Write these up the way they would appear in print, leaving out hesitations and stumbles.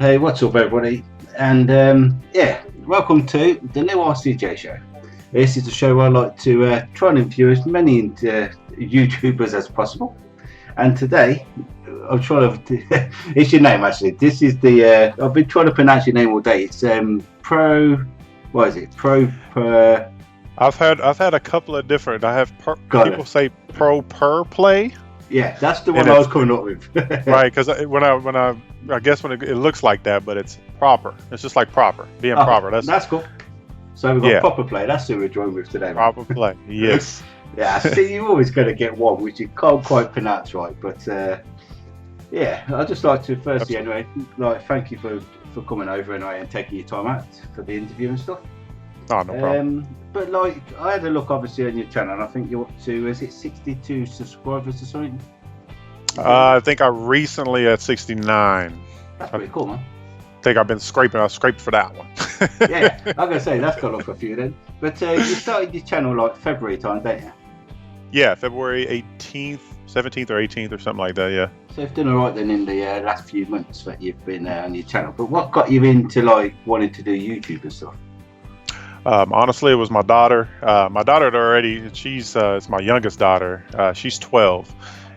Hey, what's up, everybody? And yeah, welcome to the new RCJ show. This is the show where I like to try and interview as many YouTubers as possible. And today, I'm trying to. It's your name, actually. This is the. I've been trying to pronounce your name all day. It's Pro. What is it? I've had a couple of different. I have people say Pro Per Play. Yeah, that's the one I was coming up with. Right, because I guess when it looks like that, but it's proper. It's just like proper, being proper. That's cool. So we've got Proper Play. That's who we're joined with today. Proper Play, yes. Yeah, I see you're always going to get one which you can't quite pronounce right, but yeah, I'd just like to firstly anyway, thank you for coming over anyway and taking your time out for the interview and stuff. Oh, no problem. But I had a look obviously on your channel, and I think you're up to, is it 62 subscribers or something? I think I recently at 69. That's pretty cool, man. I think I've been scraping. I scraped for that one. Yeah, I'm gonna say that's got up a few then. But you started your channel like February time, don't you? Yeah, February 18th, 17th or 18th or something like that. Yeah. So you've done alright then in the last few months that you've been on your channel. But what got you into like wanting to do YouTube and stuff? Honestly, it was my daughter. My daughter already. She's it's my youngest daughter. She's 12.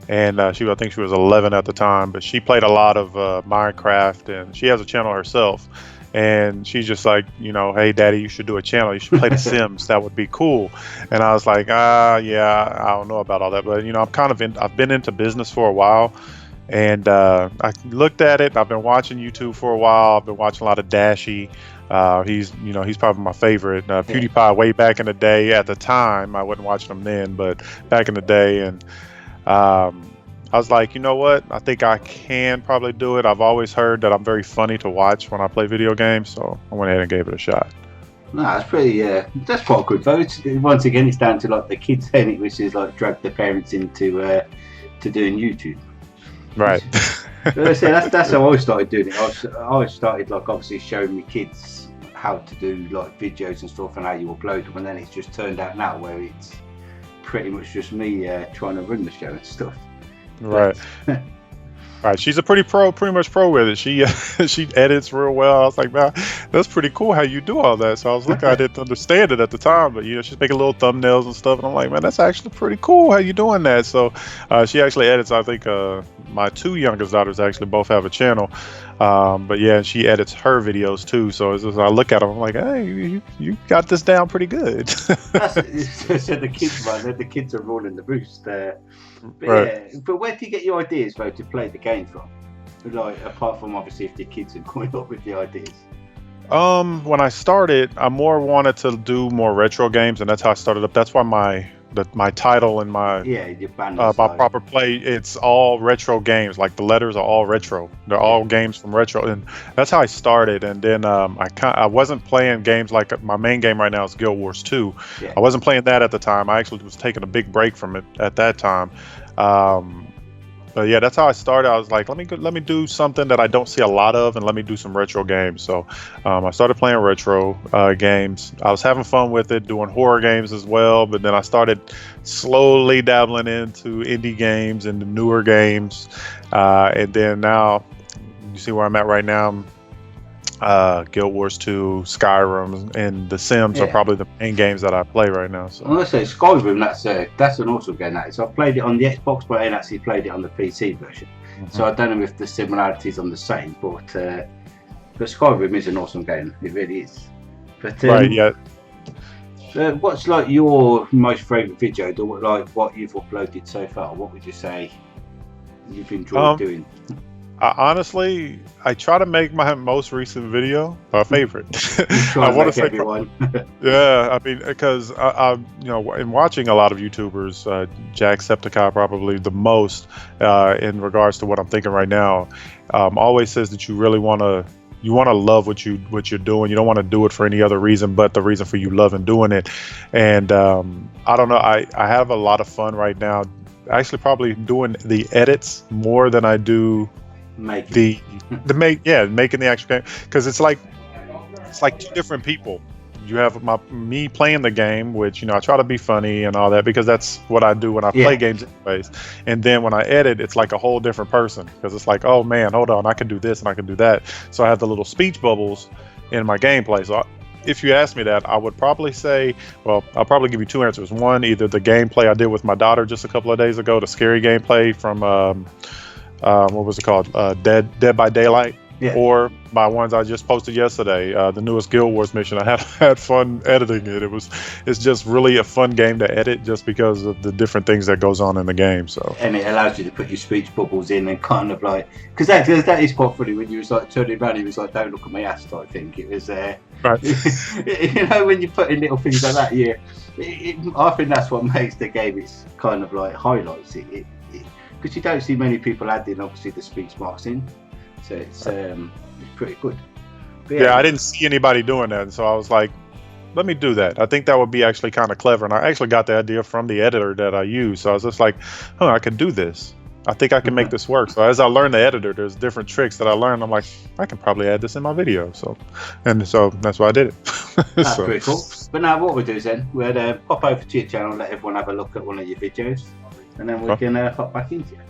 And I think she was 11 at the time, but she played a lot of Minecraft, and she has a channel herself. And she's just like, hey, Daddy, you should do a channel. You should play The Sims. That would be cool. And I was like, yeah, I don't know about all that, but I've been into business for a while, and I looked at it. I've been watching YouTube for a while. I've been watching a lot of Dashy. He's probably my favorite. PewDiePie way back in the day. At the time, I wasn't watching him then, but back in the day, and I was like, you know what? I think I can probably do it. I've always heard that I'm very funny to watch when I play video games, so I went ahead and gave it a shot. No, that's pretty. That's quite good though. Once again, it's down to like the kids saying it, which is like drag the parents into to doing YouTube. Right. That's how I started doing it. I started like obviously showing my kids how to do like videos and stuff and how you upload them, and then it's just turned out now where it's pretty much just me trying to run the show and stuff. Right. Right. She's pretty much pro with it. She she edits real well. I was like, man, that's pretty cool how you do all that. So I was looking, I didn't understand it at the time, but she's making little thumbnails and stuff, and I'm like, man, that's actually pretty cool how you doing that. So she actually edits. I think my two youngest daughters actually both have a channel, but yeah, she edits her videos too. So as I look at them, I'm like, hey, you got this down pretty good. So the kids, man, the kids are rolling the roost there. But, right. Yeah, but where do you get your ideas though to play the game from? Like apart from obviously if the kids are coming up with the ideas. When I started, I more wanted to do more retro games, and that's how I started up. That's why my title and my your band my Proper Play, it's all retro games. Like the letters are all retro. They're all games from retro, and that's how I started. And then I wasn't playing games like my main game right now is Guild Wars 2. Yeah. I wasn't playing that at the time. I actually was taking a big break from it at that time. But yeah, that's how I started. I was like, let me do something that I don't see a lot of, and let me do some retro games. So I started playing retro games. I was having fun with it, doing horror games as well. But then I started slowly dabbling into indie games and the newer games. And then now, you see where I'm at right now. Guild Wars 2, Skyrim, and The Sims are probably the main games that I play right now. So. Well, let's say Skyrim, that's an awesome game. That is. I've played it on the Xbox, but I ain't actually played it on the PC version. Mm-hmm. So I don't know if the similarities are the same, but Skyrim is an awesome game. It really is. But right, yeah. What's like your most favourite video? Like what you've uploaded so far? What would you say you've enjoyed doing? Honestly, I try to make my most recent video my favorite. I want to say everyone. Yeah, I mean, because I in watching a lot of YouTubers, Jacksepticeye probably the most in regards to what I'm thinking right now, always says that you really want to love what you're doing. You don't want to do it for any other reason but the reason for you loving doing it. And I don't know. I have a lot of fun right now. Actually, probably doing the edits more than I do. Making the actual game, because it's like two different people you have me playing the game, which, you know, I try to be funny and all that because that's what I do when I play games anyways. And then when I edit, it's like a whole different person because it's like, oh man, hold on, I can do this and I can do that. So I have the little speech bubbles in my gameplay. So if you ask me that, I would probably say, well, I'll probably give you two answers. One, either the gameplay I did with my daughter just a couple of days ago, the scary gameplay from what was it called, Dead by Daylight, or my ones I just posted yesterday, the newest Guild Wars mission. I had fun editing it. It's just really a fun game to edit just because of the different things that goes on in the game. So, and it allows you to put your speech bubbles in and kind of like, because that is quite funny when you was like turning around, he was like, "Don't look at my ass," type thing. It was right. You know, when you put in little things like that, I think that's what makes the game. It's kind of like highlights it because you don't see many people adding obviously the speech marks in. So it's pretty good. But I didn't see anybody doing that, so I was like, let me do that. I think that would be actually kind of clever, and I actually got the idea from the editor that I use. So I was just like, I could do this. I think I can make this work. So as I learned the editor, there's different tricks that I learned. I'm like, I can probably add this in my video. So that's why I did it. That's pretty cool. But now what we'll do is then we'll pop over to your channel and let everyone have a look at one of your videos, and then we can hop back into it.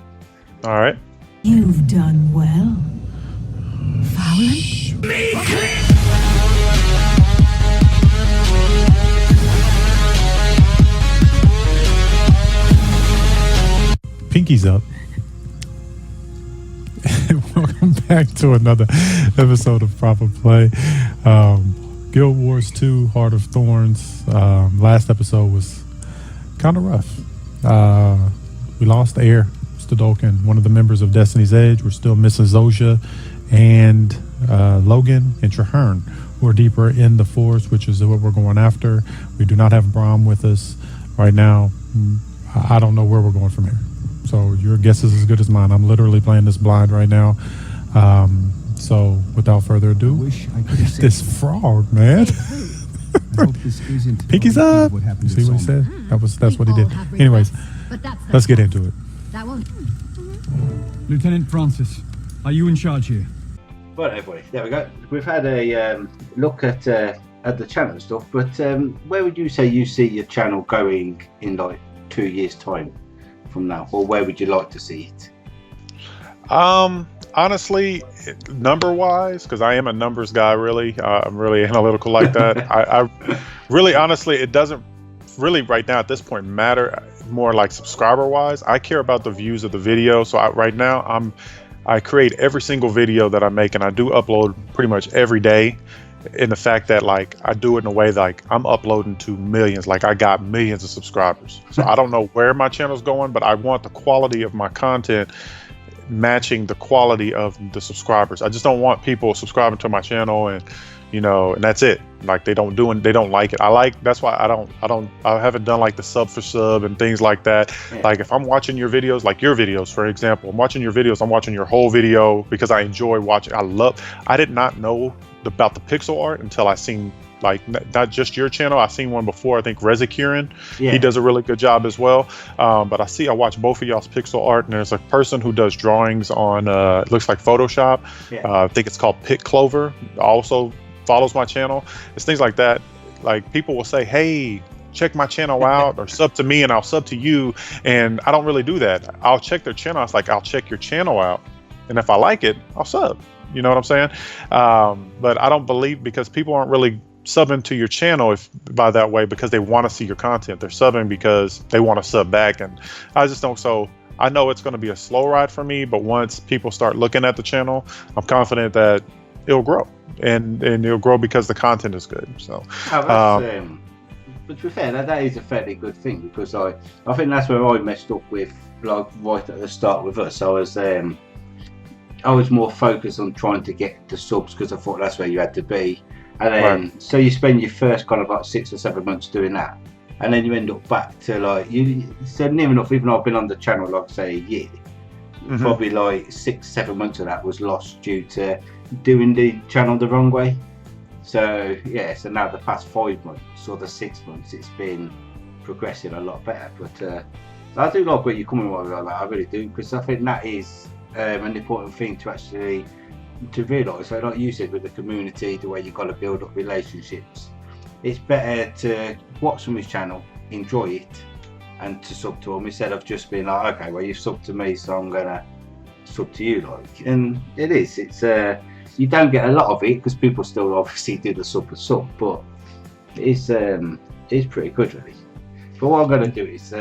All right. You've done well, Fowlin. Pinky's up. Welcome back to another episode of Proper Play. Guild Wars 2, Heart of Thorns. Last episode was kind of rough. We lost Air Stadolkin, one of the members of Destiny's Edge. We're still missing Zosha and Logan and Traherne, who are deeper in the forest, which is what we're going after. We do not have Brahm with us right now. I don't know where we're going from here. So your guess is as good as mine. I'm literally playing this blind right now. So without further ado, this frog, man. Pinky's up. You see what he said? That's what he did. Anyways, let's get into it. Lieutenant Francis, are you in charge here? Well, everybody, there we go. We've had a look at the channel and stuff, but where would you say you see your channel going in like 2 years' time from now, or where would you like to see it? Honestly, number-wise, because I am a numbers guy, really. I'm really analytical like that. I really, honestly, it doesn't really right now at this point matter more like subscriber-wise. I care about the views of the video. So right now, I create every single video that I make, and I do upload pretty much every day. In the fact that like I do it in a way that, like I'm uploading to millions, like I got millions of subscribers. So I don't know where my channel's going, but I want the quality of my content matching the quality of the subscribers. I just don't want people subscribing to my channel and and that's it. Like they don't like it. That's why I haven't done like the sub for sub and things like that. Yeah. Like if I'm watching your videos, like your videos, for example, I'm watching your videos, I'm watching your whole video because I enjoy watching. I did not know about the pixel art until I seen like not just your channel. I seen one before. I think Rezakirin, he does a really good job as well. But I watch both of y'all's pixel art, and there's a person who does drawings on it looks like Photoshop. I think it's called Pit Clover. Also follows my channel. It's things like that. Like people will say, "Hey, check my channel out," or sub to me, and I'll sub to you. And I don't really do that. I'll check their channel. It's like I'll check your channel out, and if I like it, I'll sub. You know what I'm saying? But I don't believe, because people aren't really subbing to your channel by that way because they want to see your content. They're subbing because they want to sub back, and I just don't. So I know it's going to be a slow ride for me, but once people start looking at the channel, I'm confident that it'll grow, and it'll grow because the content is good. So, but to be fair, that is a fairly good thing, because I think that's where I messed up with, like right at the start with us. I was more focused on trying to get the subs because I thought that's where you had to be, and then so you spend your first kind of like 6 or 7 months doing that, and then you end up back to like so near enough. Even though I've been on the channel like say a year, probably like 6-7 months of that was lost due to doing the channel the wrong way. So so now the past 5 months or the 6 months, it's been progressing a lot better. But I do like where you're coming with that. I really do, because I think that is an important thing to realise. So like you said, with the community, the way you've got to build up relationships, it's better to watch from his channel, enjoy it, and to sub to him instead of just being like, okay, well you've subbed to me, so I'm gonna sub to you. Like, and it's you don't get a lot of it because people still obviously do the sub for sub, but it's pretty good really. But what I'm gonna do is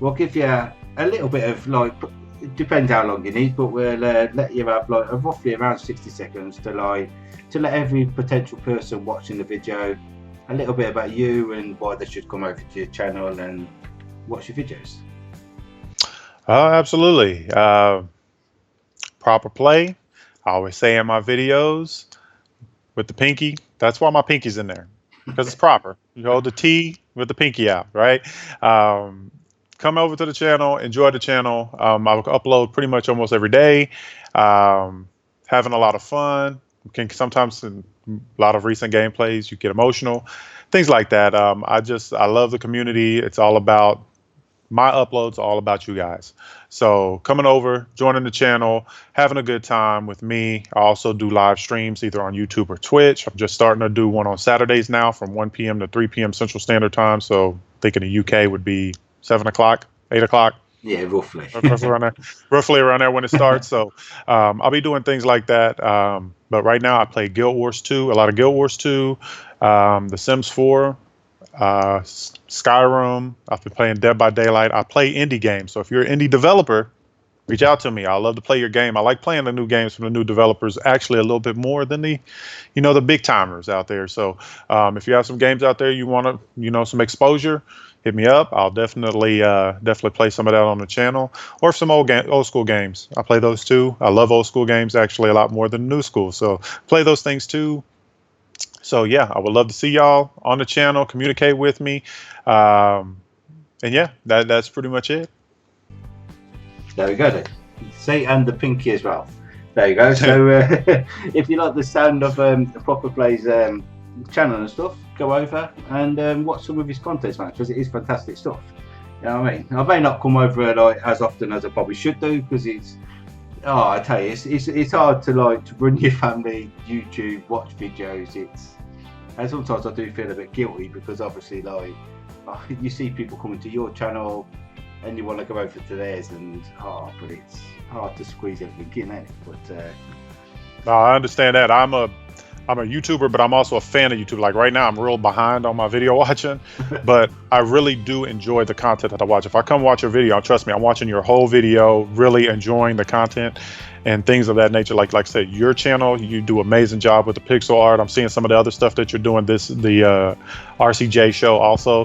we'll give you a little bit of like, it depends how long you need, but we'll let you have like roughly around 60 seconds to let every potential person watching the video a little bit about you and why they should come over to your channel and watch your videos. Absolutely. Proper play. I always say in my videos with the pinky, that's why my pinky's in there, because it's proper. You hold the T with the pinky out, right? Come over to the channel, enjoy the channel. I upload pretty much almost every day. Having a lot of fun. Sometimes in a lot of recent gameplays, you get emotional, things like that. I love the community. It's all about my uploads, all about you guys. So coming over, joining the channel, having a good time with me. I also do live streams either on YouTube or Twitch. I'm just starting to do one on Saturdays now from 1 p.m. to 3 p.m. Central Standard Time. So I think in the UK would be 7 o'clock, 8 o'clock. Yeah, roughly. roughly around there when it starts. So I'll be doing things like that. But right now I play Guild Wars 2, a lot of Guild Wars 2, The Sims 4, Skyrim. I've been playing Dead by Daylight. I play indie games. So if you're an indie developer, reach out to me. I love to play your game. I like playing the new games from the new developers, actually a little bit more than the big timers out there. So if you have some games out there you want to, some exposure, hit me up. I'll definitely play some of that on the channel, or some old school games. I play those too. I love old school games actually a lot more than new school. So play those things too. So yeah, I would love to see y'all on the channel, communicate with me. And yeah, that's pretty much it. There we go then. See, and the pinky as well. There you go. So if you like the sound of Proper Play's channel and stuff, go over and watch some of his content, man, because it is fantastic stuff. You know what I mean? I may not come over like as often as I probably should do, because I tell you, it's hard to run your family YouTube, watch videos. And sometimes I do feel a bit guilty, because obviously you see people coming to your channel and you want to go over to theirs, but it's hard to squeeze everything in, but no, I understand that. I'm a YouTuber, but I'm also a fan of YouTube. Like right now, I'm real behind on my video watching, but I really do enjoy the content that I watch. If I come watch your video, trust me, I'm watching your whole video, really enjoying the content and things of that nature. Like I said, your channel, you do an amazing job with the pixel art. I'm seeing some of the other stuff that you're doing. The RCJ show also,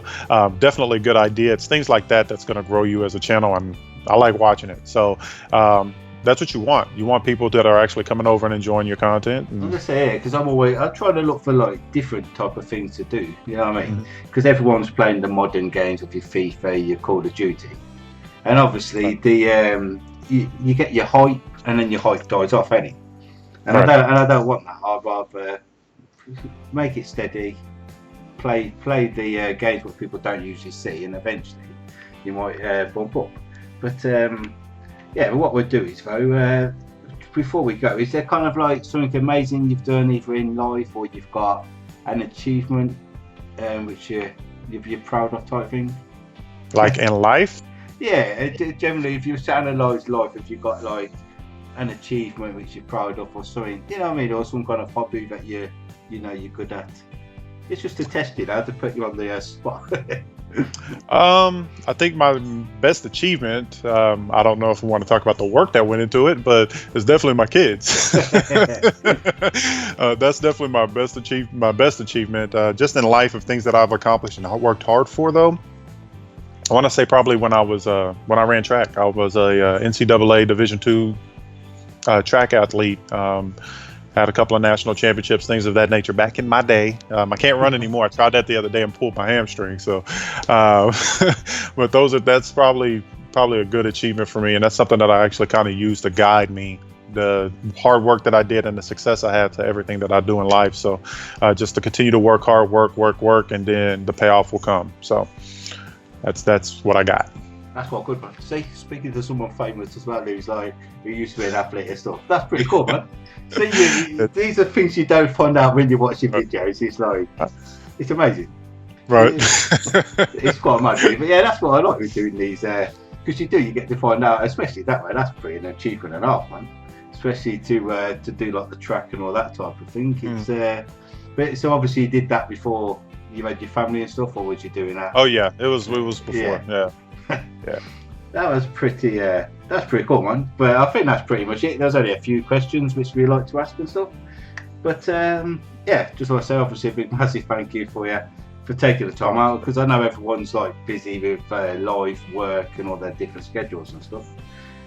definitely a good idea. It's things like that that's going to grow you as a channel, and I like watching it. So that's what you want. You want people that are actually coming over and enjoying your content. I'm gonna say, because I'm trying to look for different type of things to do. You know what I mean? Because everyone's playing the modern games of your FIFA, your Call of Duty, and obviously you get your hype, and then your hype dies off, ain't it? And I don't want that. I'd rather make it steady, play the games what people don't usually see, and eventually you might bump up. But yeah, what we'll do is though, before we go, is there kind of something amazing you've done either in life, or you've got an achievement which you're proud of, type thing? Like in life? Yeah, generally, if you analyse life, if you've got an achievement which you're proud of, or something, you know what I mean, or some kind of hobby that you're good at. It's just to test you now, to put you on the spot. I think my best achievement, I don't know if we want to talk about the work that went into it, but it's definitely my kids. That's definitely my best achievement, just in life, of things that I've accomplished and I worked hard for. Though I want to say probably when I ran track, I was a NCAA Division II track athlete. Had a couple of national championships, things of that nature back in my day. I can't run anymore. I tried that the other day and pulled my hamstring. So, but that's probably a good achievement for me, and that's something that I actually kind of use to guide me, the hard work that I did and the success I had to everything that I do in life. So, just to continue to work hard, work, and then the payoff will come. So, that's what I got. That's what good, man. See, speaking to someone famous as well, who used to be an athlete and stuff. That's pretty cool, man. See, these are things you don't find out when you watch your videos. It's It's amazing. Right. It's quite mad, really. But yeah, that's what I like with doing these. Because you get to find out, especially that way. That's pretty and cheaper than half, man. Especially to do like the track and all that type of thing. It's but so obviously you did that before you had your family and stuff, or was you doing that? Oh yeah, it was before. Yeah. That was pretty. That's pretty cool, man. But I think that's pretty much it. There's only a few questions which we like to ask and stuff. But yeah, just like I say, obviously a big massive thank you for taking the time out, because I know everyone's like busy with live work and all their different schedules and stuff.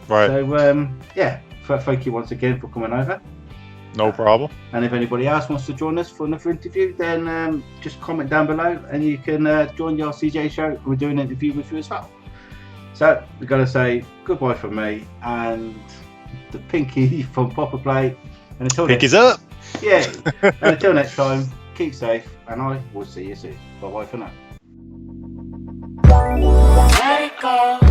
Right. So yeah, thank you once again for coming over. No problem. And if anybody else wants to join us for another interview, then just comment down below and you can join the RCJ show. We'll do an interview with you as well. So we're going to say goodbye from me and the Pinky from Proper Play. And until Pinky's up. Yeah. And until next time, keep safe and I will see you soon. Bye bye for now. Let it go.